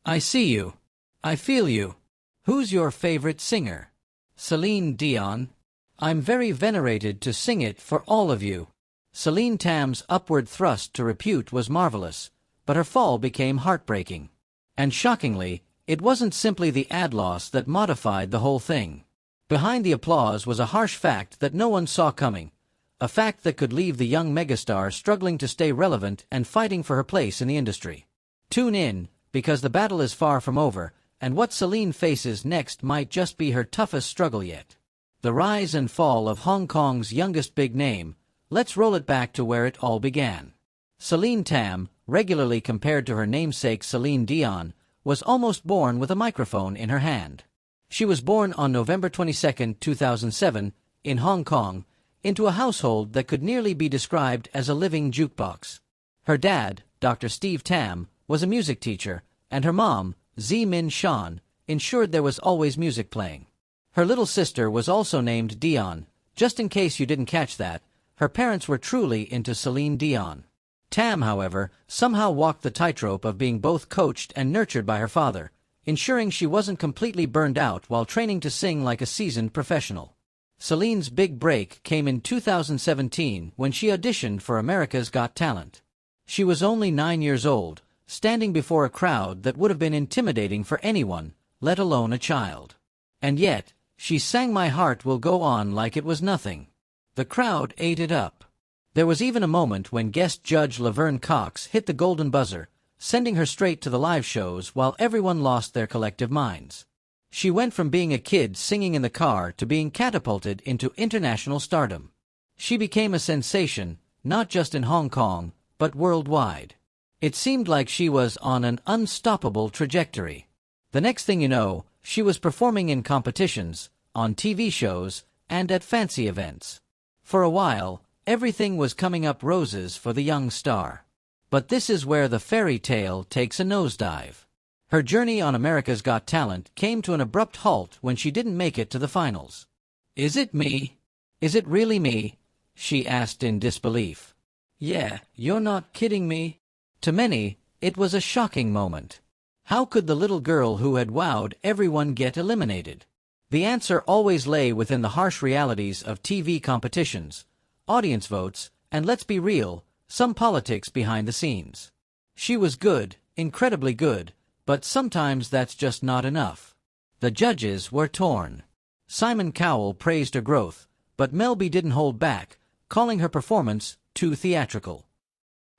I see you. I feel you. Who's your favorite singer? Celine Dion. I'm very venerated to sing it for all of you. Celine Tam's upward thrust to repute was marvelous, but her fall became heartbreaking. And shockingly, it wasn't simply the ad loss that modified the whole thing. Behind the applause was a harsh fact that no one saw coming, a fact that could leave the young megastar struggling to stay relevant and fighting for her place in the industry. Tune in, because the battle is far from over, and what Celine faces next might just be her toughest struggle yet. The rise and fall of Hong Kong's youngest big name. Let's roll it back to where it all began. Celine Tam, regularly compared to her namesake Celine Dion, was almost born with a microphone in her hand. She was born on November 22, 2007, in Hong Kong, into a household that could nearly be described as a living jukebox. Her dad, Dr. Steve Tam, was a music teacher, and her mom, Zi Min Shan, ensured there was always music playing. Her little sister was also named Dion. Just in case you didn't catch that, her parents were truly into Celine Dion. Tam, however, somehow walked the tightrope of being both coached and nurtured by her father, ensuring she wasn't completely burned out while training to sing like a seasoned professional. Celine's big break came in 2017 when she auditioned for America's Got Talent. She was only 9 years old, standing before a crowd that would have been intimidating for anyone, let alone a child. And yet, she sang "My Heart Will Go On" like it was nothing. The crowd ate it up. There was even a moment when guest judge Laverne Cox hit the golden buzzer, sending her straight to the live shows while everyone lost their collective minds. She went from being a kid singing in the car to being catapulted into international stardom. She became a sensation, not just in Hong Kong, but worldwide. It seemed like she was on an unstoppable trajectory. The next thing you know, she was performing in competitions, on TV shows, and at fancy events. For a while, everything was coming up roses for the young star. But this is where the fairy tale takes a nosedive. Her journey on America's Got Talent came to an abrupt halt when she didn't make it to the finals. "Is it me? Is it really me?" she asked in disbelief. "Yeah, you're not kidding me?" To many, it was a shocking moment. How could the little girl who had wowed everyone get eliminated? The answer always lay within the harsh realities of TV competitions, audience votes, and let's be real, some politics behind the scenes. She was good, incredibly good, but sometimes that's just not enough. The judges were torn. Simon Cowell praised her growth, but Mel B didn't hold back, calling her performance too theatrical.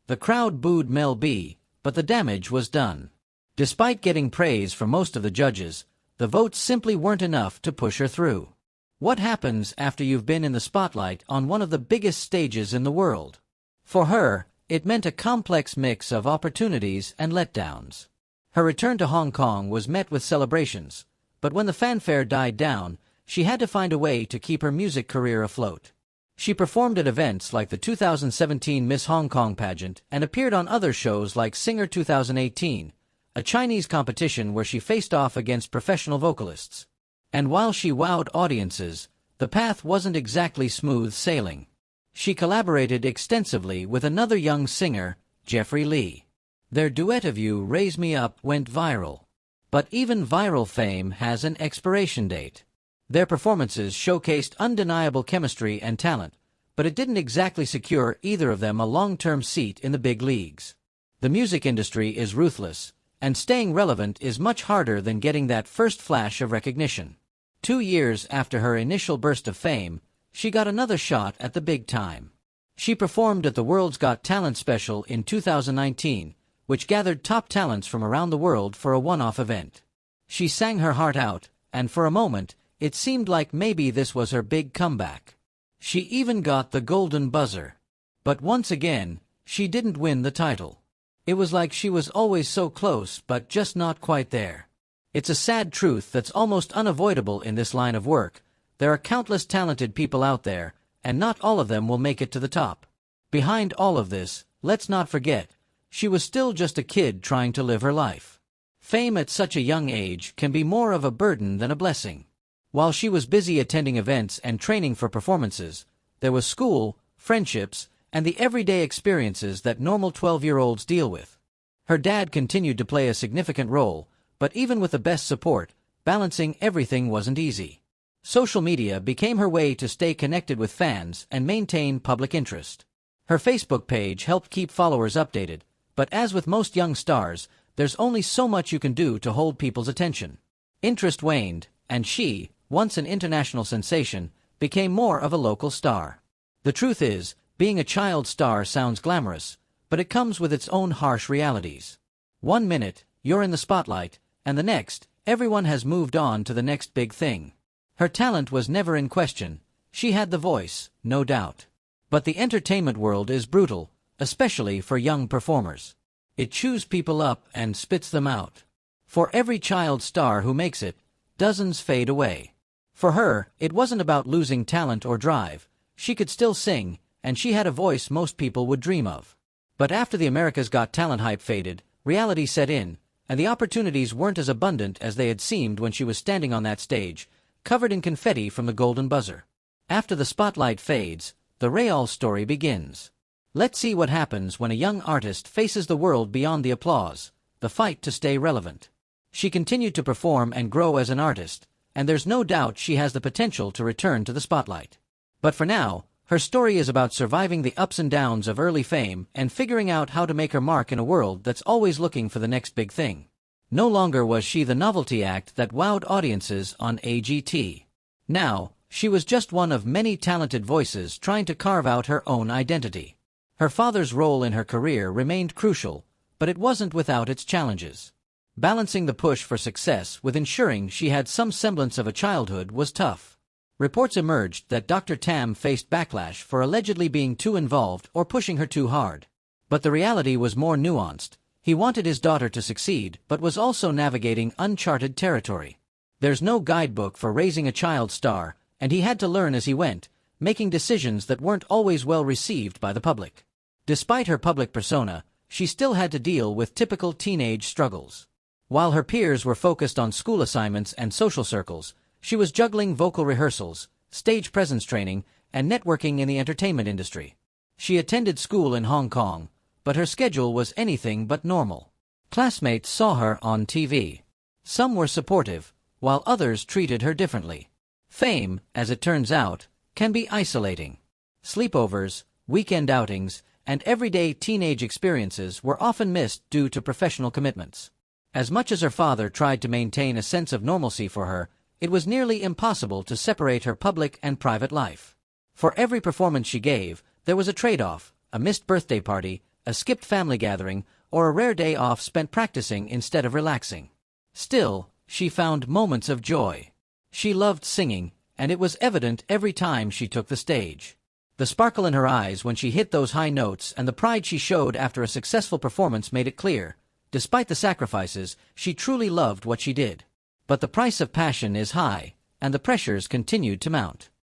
The crowd booed Mel B, but the damage was done. Despite getting praise from most of the judges, the votes simply weren't enough to push her through. What happens after you've been in the spotlight on one of the biggest stages in the world? For her, it meant a complex mix of opportunities and letdowns. Her return to Hong Kong was met with celebrations, but when the fanfare died down, she had to find a way to keep her music career afloat. She performed at events like the 2017 Miss Hong Kong pageant and appeared on other shows like Singer 2018, a Chinese competition where she faced off against professional vocalists. And while she wowed audiences, the path wasn't exactly smooth sailing. She collaborated extensively with another young singer, Jeffrey Lee. Their duet of "You Raise Me Up" went viral. But even viral fame has an expiration date. Their performances showcased undeniable chemistry and talent, but it didn't exactly secure either of them a long-term seat in the big leagues. The music industry is ruthless, and staying relevant is much harder than getting that first flash of recognition. 2 years after her initial burst of fame, she got another shot at the big time. She performed at the World's Got Talent special in 2019, which gathered top talents from around the world for a one-off event. She sang her heart out, and for a moment, it seemed like maybe this was her big comeback. She even got the golden buzzer. But once again, she didn't win the title. It was like she was always so close but just not quite there. It's a sad truth that's almost unavoidable in this line of work. There are countless talented people out there, and not all of them will make it to the top. Behind all of this, let's not forget, she was still just a kid trying to live her life. Fame at such a young age can be more of a burden than a blessing. While she was busy attending events and training for performances, there was school, friendships, and the everyday experiences that normal 12-year-olds deal with. Her dad continued to play a significant role, But even with the best support, balancing everything wasn't easy. Social media became her way to stay connected with fans and maintain public interest. Her Facebook page helped keep followers updated, but as with most young stars, there's only so much you can do to hold people's attention. Interest waned, and she, once an international sensation, became more of a local star. The truth is, being a child star sounds glamorous, but it comes with its own harsh realities. One minute, you're in the spotlight, and the next, everyone has moved on to the next big thing. Her talent was never in question. She had the voice, no doubt. But the entertainment world is brutal, especially for young performers. It chews people up and spits them out. For every child star who makes it, dozens fade away. For her, it wasn't about losing talent or drive. She could still sing, and she had a voice most people would dream of. But after the America's Got Talent hype faded, reality set in, and the opportunities weren't as abundant as they had seemed when she was standing on that stage, covered in confetti from the golden buzzer. After the spotlight fades, the real story begins. Let's see what happens when a young artist faces the world beyond the applause, the fight to stay relevant. She continued to perform and grow as an artist, and there's no doubt she has the potential to return to the spotlight. But for now, her story is about surviving the ups and downs of early fame and figuring out how to make her mark in a world that's always looking for the next big thing. No longer was she the novelty act that wowed audiences on AGT. Now, she was just one of many talented voices trying to carve out her own identity. Her father's role in her career remained crucial, but it wasn't without its challenges. Balancing the push for success with ensuring she had some semblance of a childhood was tough. Reports emerged that Dr. Tam faced backlash for allegedly being too involved or pushing her too hard. But the reality was more nuanced. He wanted his daughter to succeed, but was also navigating uncharted territory. There's no guidebook for raising a child star, and he had to learn as he went, making decisions that weren't always well received by the public. Despite her public persona, she still had to deal with typical teenage struggles. While her peers were focused on school assignments and social circles, she was juggling vocal rehearsals, stage presence training, and networking in the entertainment industry. She attended school in Hong Kong, but her schedule was anything but normal. Classmates saw her on TV. Some were supportive, while others treated her differently. Fame, as it turns out, can be isolating. Sleepovers, weekend outings, and everyday teenage experiences were often missed due to professional commitments. As much as her father tried to maintain a sense of normalcy for her, it was nearly impossible to separate her public and private life. For every performance she gave, there was a trade-off: a missed birthday party, a skipped family gathering, or a rare day off spent practicing instead of relaxing. Still, she found moments of joy. She loved singing, and it was evident every time she took the stage. The sparkle in her eyes when she hit those high notes and the pride she showed after a successful performance made it clear. Despite the sacrifices, she truly loved what she did. But the price of passion is high, and the pressures continued to mount.